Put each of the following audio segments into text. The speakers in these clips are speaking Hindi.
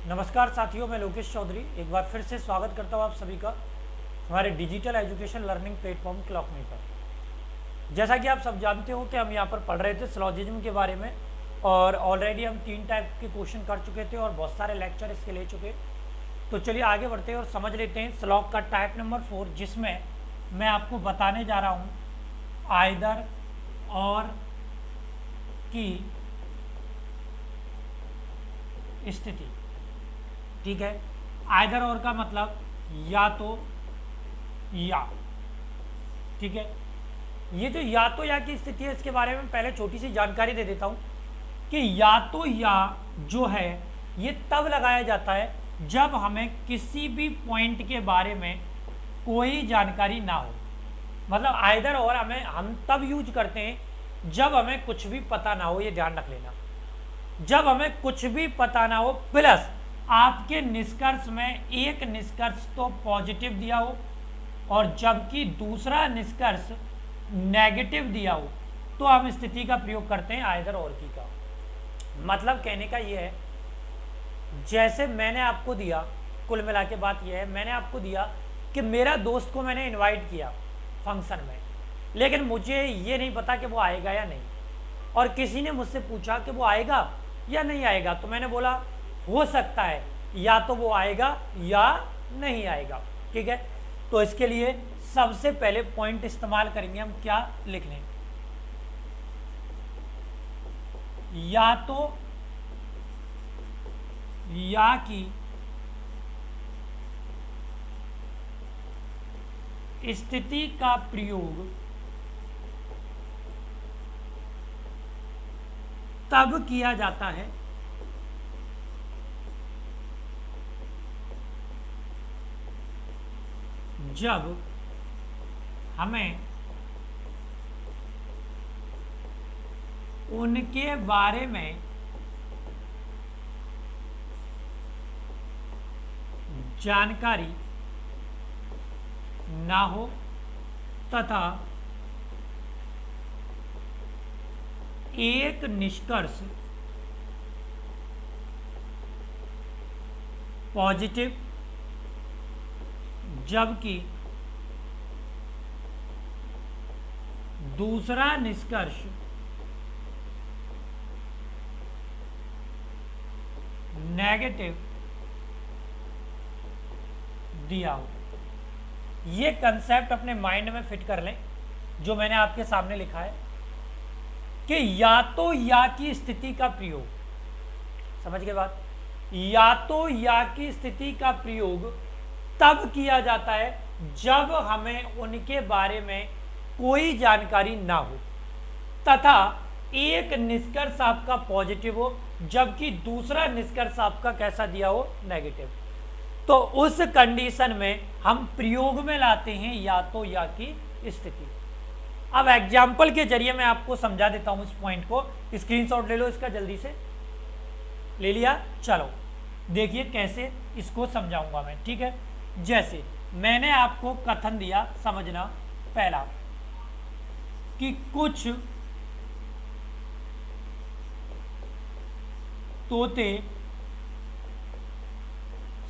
नमस्कार साथियों, मैं लोकेश चौधरी एक बार फिर से स्वागत करता हूँ आप सभी का हमारे डिजिटल एजुकेशन लर्निंग प्लेटफॉर्म क्लॉकमी पर। जैसा कि आप सब जानते हो कि हम यहाँ पर पढ़ रहे थे सिलॉजिज्म के बारे में, और ऑलरेडी हम 3 टाइप के क्वेश्चन कर चुके थे और बहुत सारे लेक्चर इसके ले चुके। तो चलिए आगे बढ़ते हैं और समझ लेते हैं स्लॉग का टाइप नंबर 4, जिसमें मैं आपको बताने जा रहा हूँ आइदर और की स्थिति। ठीक है, आइदर और का मतलब या तो या। ठीक है, ये जो या तो या की स्थिति है इसके बारे में पहले छोटी सी जानकारी दे देता हूं कि या तो या जो है ये तब लगाया जाता है जब हमें किसी भी पॉइंट के बारे में कोई जानकारी ना हो। मतलब आइदर और हम तब यूज करते हैं जब हमें कुछ भी पता ना हो, ये ध्यान रख लेना। जब हमें कुछ भी पता ना हो प्लस आपके निष्कर्ष में एक निष्कर्ष तो पॉजिटिव दिया हो और जबकि दूसरा निष्कर्ष नेगेटिव दिया हो, तो हम स्थिति का प्रयोग करते हैं आइदर और की का। मतलब कहने का यह है, जैसे मैंने आपको दिया, कुल मिला के बात यह है, मैंने आपको दिया कि मेरा दोस्त को मैंने इनवाइट किया फंक्शन में, लेकिन मुझे ये नहीं पता कि वो आएगा या नहीं, और किसी ने मुझसे पूछा कि वो आएगा या नहीं आएगा, तो मैंने बोला हो सकता है या तो वो आएगा या नहीं आएगा। ठीक है, तो इसके लिए सबसे पहले पॉइंट इस्तेमाल करेंगे हम, क्या लिख लें, या तो या की स्थिति का प्रयोग तब किया जाता है जब हमें उनके बारे में जानकारी ना हो तथा एक निष्कर्ष पॉजिटिव जबकि दूसरा निष्कर्ष नेगेटिव दिया हो। ये कंसेप्ट अपने माइंड में फिट कर लें जो मैंने आपके सामने लिखा है कि या तो या की स्थिति का प्रयोग, समझ गए बात, या तो या की स्थिति का प्रयोग तब किया जाता है जब हमें उनके बारे में कोई जानकारी ना हो तथा एक निष्कर्ष आपका पॉजिटिव हो जबकि दूसरा निष्कर्ष आपका कैसा दिया हो, नेगेटिव। तो उस कंडीशन में हम प्रयोग में लाते हैं या तो या की स्थिति। अब एग्जाम्पल के जरिए मैं आपको समझा देता हूं इस पॉइंट को। स्क्रीनशॉट ले लो इसका, जल्दी से ले लिया, चलो देखिए कैसे इसको समझाऊंगा मैं। ठीक है, जैसे मैंने आपको कथन दिया, समझना पहला कि कुछ तोते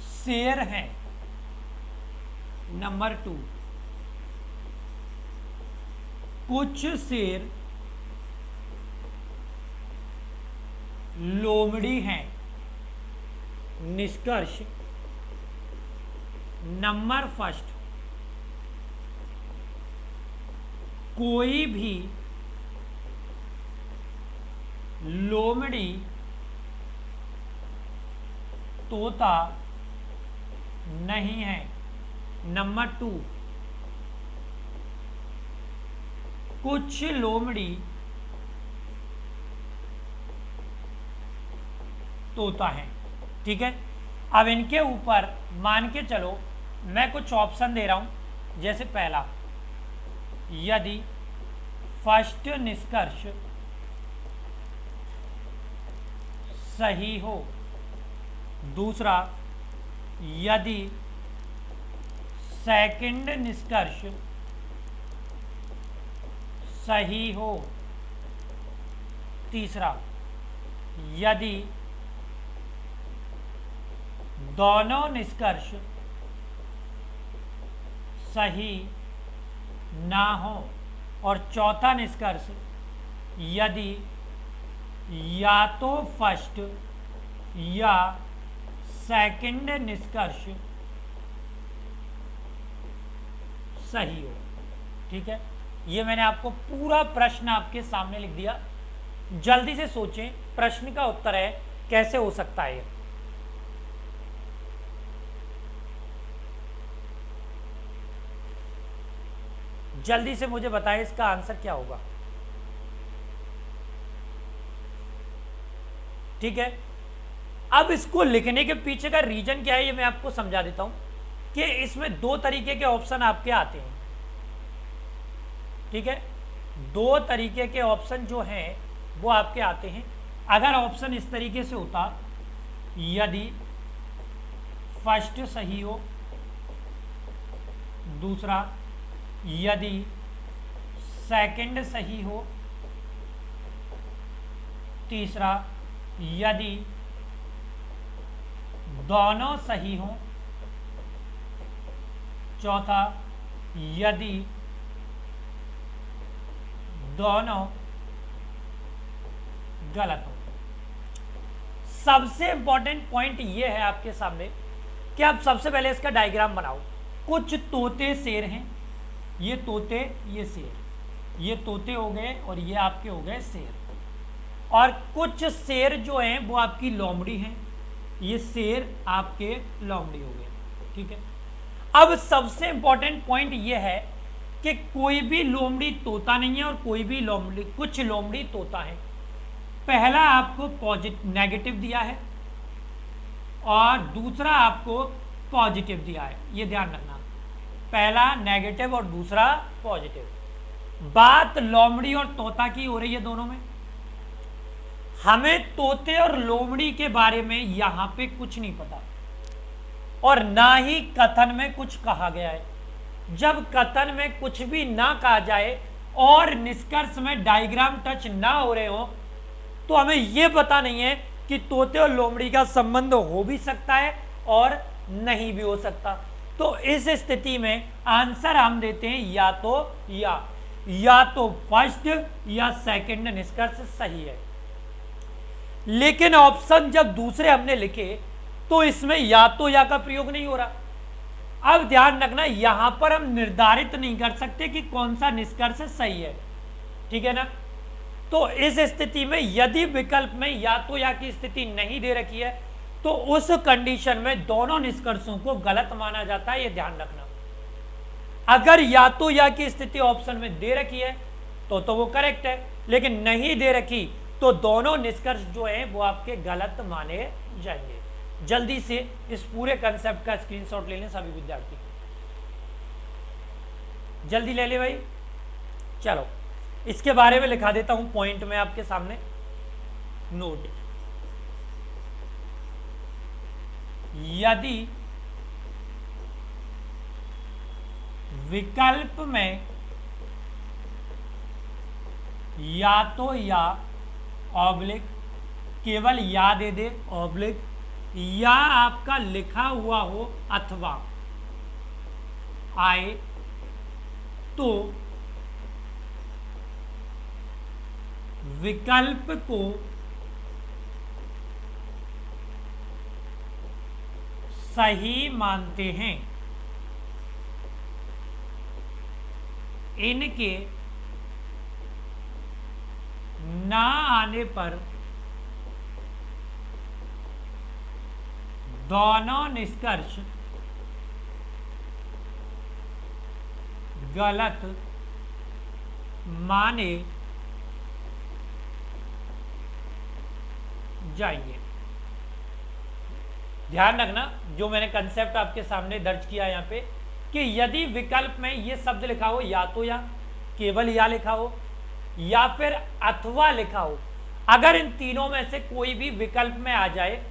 शेर हैं। नंबर 2, कुछ शेर लोमड़ी हैं। निष्कर्ष नंबर फर्स्ट, कोई भी लोमड़ी तोता नहीं है। नंबर 2, कुछ लोमड़ी तोता है। ठीक है, अब इनके ऊपर मान के चलो मैं कुछ ऑप्शन दे रहा हूं, जैसे पहला, यदि फर्स्ट निष्कर्ष सही हो, दूसरा यदि सेकंड निष्कर्ष सही हो, तीसरा यदि दोनों निष्कर्ष सही ना हो, और चौथा निष्कर्ष यदि या तो फर्स्ट या सेकंड निष्कर्ष सही हो। ठीक है, ये मैंने आपको पूरा प्रश्न आपके सामने लिख दिया। जल्दी से सोचें, प्रश्न का उत्तर है कैसे हो सकता है। जल्दी से मुझे बताएं इसका आंसर क्या होगा। ठीक है, अब इसको लिखने के पीछे का रीजन क्या है ये मैं आपको समझा देता हूं कि इसमें दो तरीके के ऑप्शन आपके आते हैं। ठीक है, दो तरीके के ऑप्शन जो हैं वो आपके आते हैं। अगर ऑप्शन इस तरीके से होता, यदि फर्स्ट सही हो, दूसरा यदि सेकंड सही हो, तीसरा यदि दोनों सही हो, चौथा यदि दोनों गलत हो। सबसे इंपॉर्टेंट पॉइंट ये है आपके सामने कि आप सबसे पहले इसका डायग्राम बनाओ। कुछ तोते शेर हैं, ये तोते ये शेर, ये तोते हो गए और ये आपके हो गए शेर, और कुछ शेर जो हैं वो आपकी लोमड़ी हैं, ये शेर आपके लोमड़ी हो गए। ठीक है, अब सबसे इंपॉर्टेंट पॉइंट ये है कि कोई भी लोमड़ी तोता नहीं है और कोई भी लोमड़ी, कुछ लोमड़ी तोता है। पहला आपको पॉजिटिव नेगेटिव दिया है और दूसरा आपको पॉजिटिव दिया है, ये ध्यान रखना, पहला नेगेटिव और दूसरा पॉजिटिव। बात लोमड़ी और तोता की हो रही है दोनों में। हमें तोते और लोमड़ी के बारे में यहां पे कुछ नहीं पता और ना ही कथन में कुछ कहा गया है। जब कथन में कुछ भी ना कहा जाए और निष्कर्ष में डायग्राम टच ना हो रहे हो तो हमें यह पता नहीं है कि तोते और लोमड़ी का संबंध हो भी सकता है और नहीं भी हो सकता। तो इस स्थिति में आंसर हम देते हैं या तो फर्स्ट या सेकंड निष्कर्ष सही है। लेकिन ऑप्शन जब दूसरे हमने लिखे तो इसमें या तो या का प्रयोग नहीं हो रहा। अब ध्यान रखना, यहां पर हम निर्धारित नहीं कर सकते कि कौन सा निष्कर्ष सही है। ठीक है ना, तो इस स्थिति में यदि विकल्प में या तो या की स्थिति नहीं दे रखी है तो उस कंडीशन में दोनों निष्कर्षों को गलत माना जाता है, ये ध्यान रखना। अगर या तो या की स्थिति ऑप्शन में दे रखी है तो वो करेक्ट है, लेकिन नहीं दे रखी तो दोनों निष्कर्ष जो है वो आपके गलत माने जाएंगे। जल्दी से इस पूरे कंसेप्ट का स्क्रीनशॉट ले लें सभी विद्यार्थी, जल्दी ले ले भाई। चलो इसके बारे में लिखा देता हूं पॉइंट में आपके सामने नोट। यदि विकल्प में या तो या ऑब्लिक, केवल या दे दे ऑब्लिक, या आपका लिखा हुआ हो अथवा आए तो विकल्प को सही मानते हैं। इनके ना आने पर दोनों निष्कर्ष गलत माने जाएंगे। ध्यान रखना, जो मैंने कंसेप्ट आपके सामने दर्ज किया यहाँ पे कि यदि विकल्प में ये शब्द लिखा हो या तो या, केवल या लिखा हो या फिर अथवा लिखा हो, अगर इन तीनों में से कोई भी विकल्प में आ जाए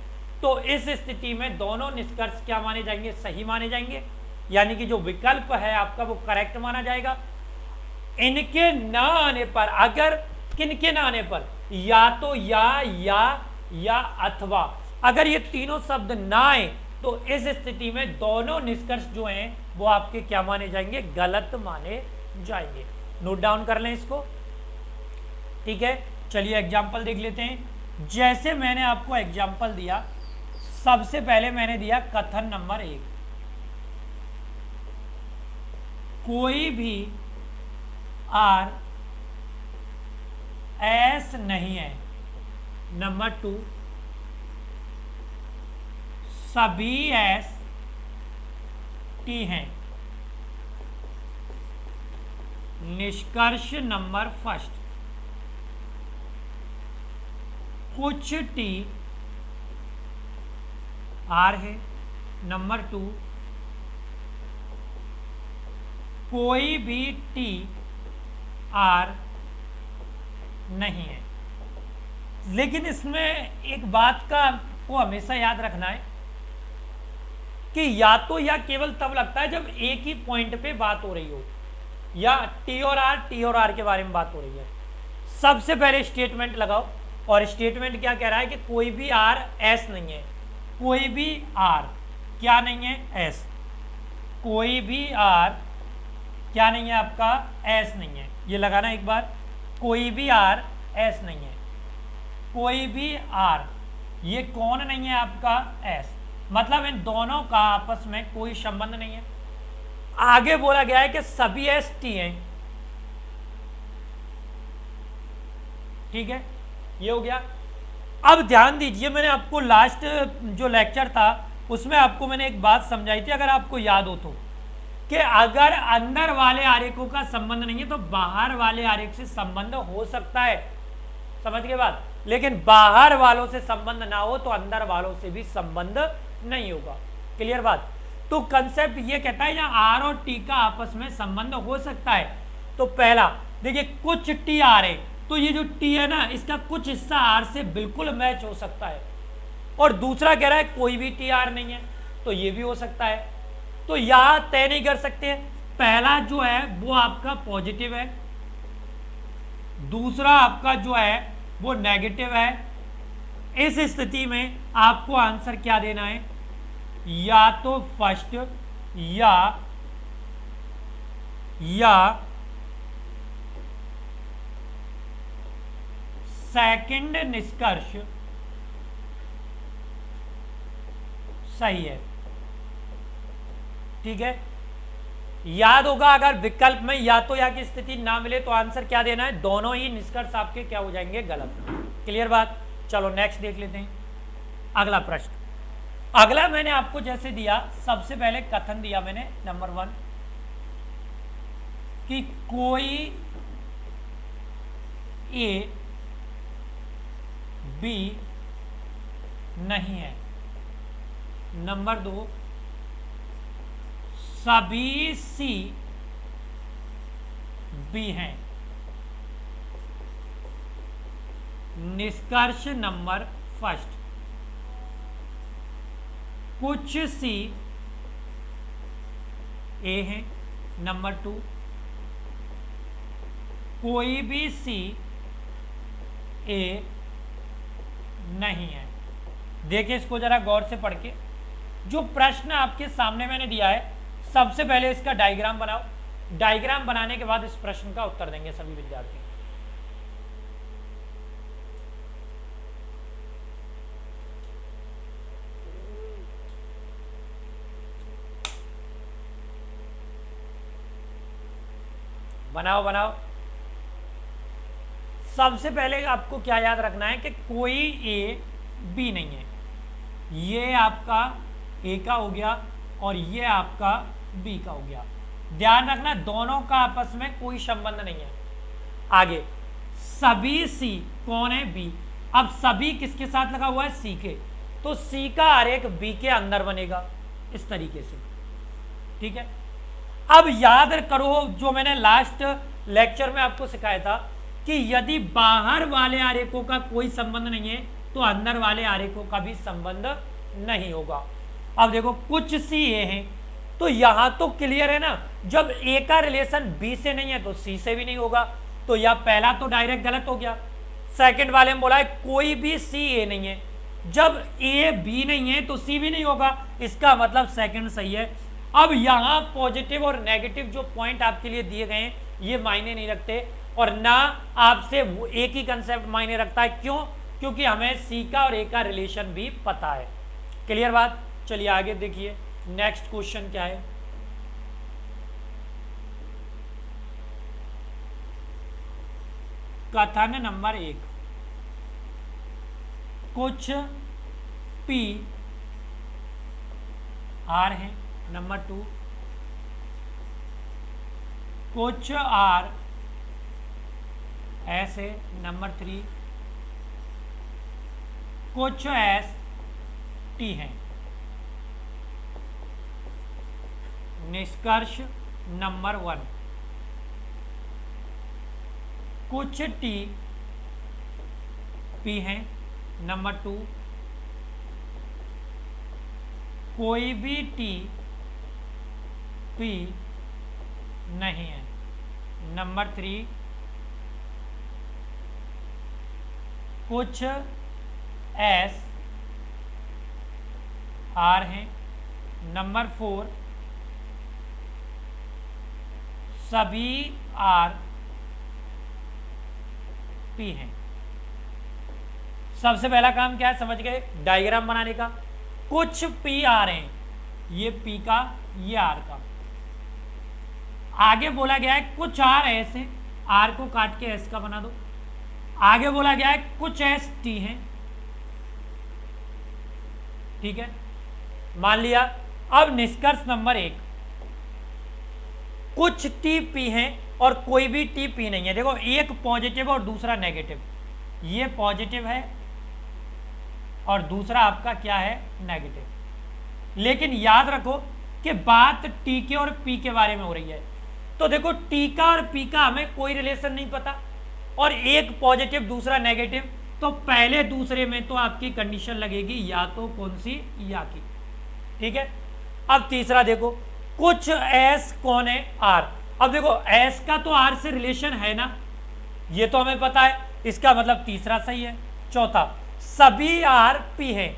तो इस स्थिति में दोनों निष्कर्ष क्या माने जाएंगे? सही माने जाएंगे, यानी कि जो विकल्प है आपका वो करेक्ट माना जाएगा। इनके ना आने पर, अगर किनके ना आने पर, या तो या अथवा, अगर ये तीनों शब्द ना आए तो इस स्थिति में दोनों निष्कर्ष जो हैं वो आपके क्या माने जाएंगे, गलत माने जाएंगे। नोट डाउन कर लें इसको, ठीक है। चलिए एग्जाम्पल देख लेते हैं। जैसे मैंने आपको एग्जाम्पल दिया, सबसे पहले मैंने दिया कथन नंबर 1, कोई भी आर एस नहीं है। नंबर 2, सभी एस टी हैं। निष्कर्ष नंबर फर्स्ट, कुछ टी आर है। नंबर 2, कोई भी टी आर नहीं है। लेकिन इसमें एक बात का आपको हमेशा याद रखना है कि या तो या केवल तब लगता है जब एक ही पॉइंट पे बात हो रही हो, या टी और आर के बारे में बात हो रही है। सबसे पहले स्टेटमेंट लगाओ, और स्टेटमेंट क्या कह रहा है कि कोई भी आर एस नहीं है। कोई भी आर क्या नहीं है, एस। कोई भी आर क्या नहीं है आपका, एस नहीं है। ये लगाना एक बार, कोई भी आर एस नहीं है। कोई भी आर, ये कौन नहीं है आपका, एस। मतलब इन दोनों का आपस में कोई संबंध नहीं है। आगे बोला गया है कि सभी एस टी हैं, ठीक है, ये हो गया। अब ध्यान दीजिए, मैंने आपको लास्ट जो लेक्चर था उसमें आपको मैंने एक बात समझाई थी, अगर आपको याद हो तो, कि अगर अंदर वाले आरेखों का संबंध नहीं है तो बाहर वाले आरेख से संबंध हो सकता है। समझ गए बात? लेकिन बाहर वालों से संबंध ना हो तो अंदर वालों से भी संबंध नहीं होगा। क्लियर बात? तो कंसेप्ट ये कहता है यहाँ आर और टी का आपस में संबंध हो सकता है। तो पहला देखिए, कुछ टी आर है, तो ये जो टी है ना, इसका कुछ हिस्सा आर से बिल्कुल मैच हो सकता है। और दूसरा कह रहा है कोई भी टी आर नहीं है, तो ये भी हो सकता है। तो यहां तय नहीं कर सकते। पहला जो है वो आपका पॉजिटिव है, दूसरा आपका जो है वो नेगेटिव है। इस स्थिति में आपको आंसर क्या देना है, या तो फर्स्ट या सेकंड निष्कर्ष सही है। ठीक है, याद होगा अगर विकल्प में या तो या की स्थिति ना मिले तो आंसर क्या देना है, दोनों ही निष्कर्ष आपके क्या हो जाएंगे, गलत। क्लियर बात? चलो नेक्स्ट देख लेते हैं अगला प्रश्न। अगला मैंने आपको जैसे दिया, सबसे पहले कथन दिया मैंने नंबर 1 कि कोई ए बी नहीं है। नंबर 2, सभी सी बी हैं। निष्कर्ष नंबर फर्स्ट, कुछ सी ए हैं। नंबर 2, कोई भी सी ए नहीं है। देखिए इसको जरा गौर से पढ़ के, जो प्रश्न आपके सामने मैंने दिया है, सबसे पहले इसका डायग्राम बनाओ। डायग्राम बनाने के बाद इस प्रश्न का उत्तर देंगे सभी विद्यार्थी। बनाओ बनाओ। सबसे पहले आपको क्या याद रखना है कि कोई ए बी नहीं है। ये आपका ए का हो गया और ये आपका बी का हो गया। ध्यान रखना दोनों का आपस में कोई संबंध नहीं है। आगे सभी सी कौन है, बी। अब सभी किसके साथ लगा हुआ है, सी के, तो सी का आरेख बी के अंदर बनेगा इस तरीके से। ठीक है, अब याद करो जो मैंने लास्ट लेक्चर में आपको सिखाया था कि यदि बाहर वाले आरेखों का कोई संबंध नहीं है तो अंदर वाले आरेखों का भी संबंध नहीं होगा। अब देखो कुछ सी ए हैं, तो यहां तो क्लियर है ना, जब ए का रिलेशन बी से नहीं है तो सी से भी नहीं होगा, तो यह पहला तो डायरेक्ट गलत हो गया। सेकंड वाले में बोला है कोई भी सी ए नहीं है, जब ए बी नहीं है तो सी भी नहीं होगा, इसका मतलब सेकंड सही है। अब यहाँ पॉजिटिव और नेगेटिव जो पॉइंट आपके लिए दिए गए हैं ये मायने नहीं रखते, और ना आपसे एक ही कंसेप्ट मायने रखता है। क्यों? क्योंकि हमें सी का और ए का रिलेशन भी पता है। क्लियर बात? चलिए आगे देखिए नेक्स्ट क्वेश्चन क्या है। कथन नंबर 1, कुछ पी आर है। नंबर 2, कुछ आर एस है। नंबर 3, कुछ एस टी है। निष्कर्ष नंबर 1, कुछ टी पी है। नंबर 2, कोई भी टी पी नहीं है। नंबर 3, कुछ एस आर हैं। नंबर 4, सभी आर पी हैं। सबसे पहला काम क्या है समझ गए? डायग्राम बनाने का। कुछ पी आर हैं, ये पी का ये आर का। आगे बोला गया है कुछ आर एस है, आर को काट के एस का बना दो। आगे बोला गया है कुछ एस टी है। ठीक है, मान लिया। अब निष्कर्ष नंबर 1, कुछ टी पी हैं और कोई भी टी पी नहीं है। देखो एक पॉजिटिव और दूसरा नेगेटिव, ये पॉजिटिव है और दूसरा आपका क्या है? नेगेटिव। लेकिन याद रखो कि बात टी के और पी के बारे में हो रही है। तो देखो टी का और पी का हमें कोई रिलेशन नहीं पता, और एक पॉजिटिव दूसरा नेगेटिव, तो पहले दूसरे में तो आपकी कंडीशन लगेगी या तो कौन सी? या की। ठीक है, अब तीसरा देखो, कुछ एस कौन है? आर। अब देखो एस का तो आर से रिलेशन है ना, ये तो हमें पता है, इसका मतलब तीसरा सही है। चौथा, सभी आर पी है।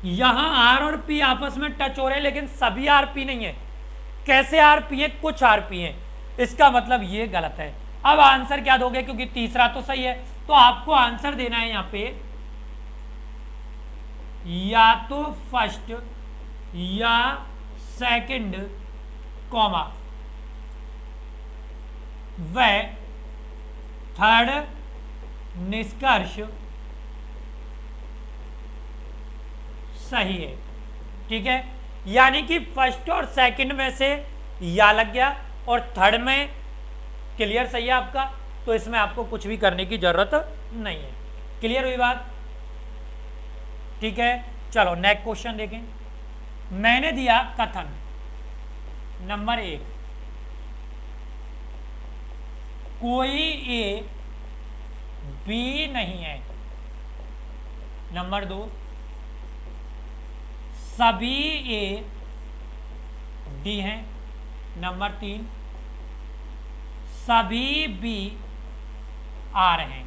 यहां आर और पी आपस में टच हो रहे हैं, लेकिन सभी आर पी नहीं है। कैसे आर पी है? कुछ आर पी है, इसका मतलब ये गलत है। अब आंसर क्या दोगे? क्योंकि तीसरा तो सही है, तो आपको आंसर देना है यहां पे या तो फर्स्ट या सेकंड कॉमा व थर्ड निष्कर्ष सही है। ठीक है, यानी कि फर्स्ट और सेकंड में से या लग गया और थर्ड में क्लियर सही है आपका, तो इसमें आपको कुछ भी करने की जरूरत नहीं है। क्लियर हुई बात? ठीक है, चलो नेक्स्ट क्वेश्चन देखें। मैंने दिया कथन नंबर 1, कोई ए बी नहीं है। नंबर 2, सभी ए डी हैं। नंबर 3, सभी बी आर हैं।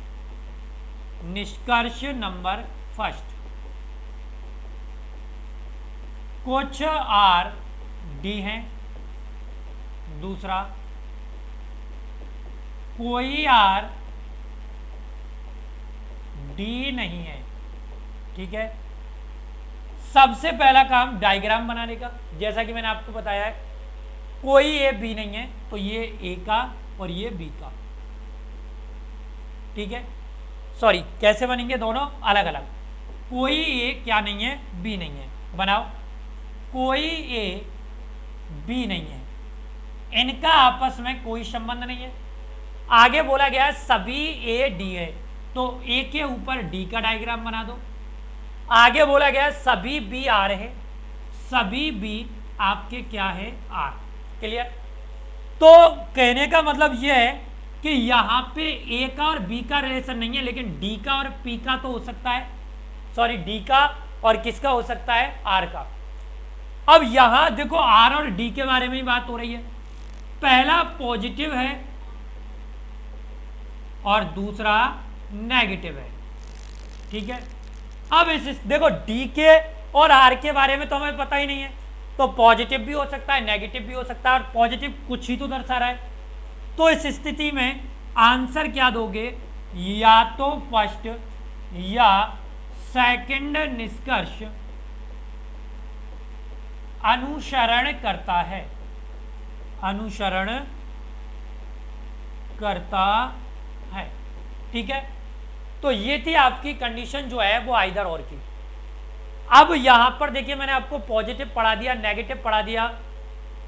निष्कर्ष नंबर फर्स्ट, कुछ आर डी हैं। दूसरा, कोई आर डी नहीं है। ठीक है, सबसे पहला काम डायग्राम बनाने का। जैसा कि मैंने आपको बताया है, कोई ए बी नहीं है, तो ये ए का और ये बी का। ठीक है, सॉरी कैसे बनेंगे? दोनों अलग अलग। कोई ए क्या नहीं है? बी नहीं है। बनाओ, कोई ए बी नहीं है, इनका आपस में कोई संबंध नहीं है। आगे बोला गया है सभी ए डी है, तो ए के ऊपर डी का डायग्राम बना दो। आगे बोला गया है सभी बी आर है, सभी बी आपके क्या है? आर। क्लियर? तो कहने का मतलब यह है कि यहां पे ए का और बी का रिलेशन नहीं है, लेकिन डी का और पी का तो हो सकता है। सॉरी, डी का और किसका हो सकता है? आर का। अब यहां देखो आर और डी के बारे में ही बात हो रही है। पहला पॉजिटिव है और दूसरा नेगेटिव है। ठीक है, अब इस देखो डी के और आर के बारे में तो हमें पता ही नहीं है, तो पॉजिटिव भी हो सकता है, नेगेटिव भी हो सकता है, और पॉजिटिव कुछ ही तो दर्शा रहा है। तो इस स्थिति में आंसर क्या दोगे, या तो फर्स्ट या सेकंड निष्कर्ष अनुसरण करता है, अनुसरण करता है। ठीक है, तो ये थी आपकी कंडीशन जो है वो आइदर और की। अब यहां पर देखिए मैंने आपको पॉजिटिव पढ़ा दिया, नेगेटिव पढ़ा दिया,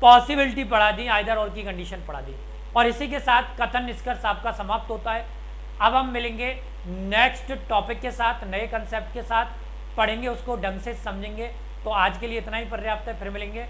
पॉसिबिलिटी पढ़ा दी, आइदर और की कंडीशन पढ़ा दी, और इसी के साथ कथन निष्कर्ष आपका समाप्त होता है। अब हम मिलेंगे नेक्स्ट टॉपिक के साथ, नए कंसेप्ट के साथ, पढ़ेंगे उसको ढंग से समझेंगे। तो आज के लिए इतना ही पर्याप्त है, फिर मिलेंगे।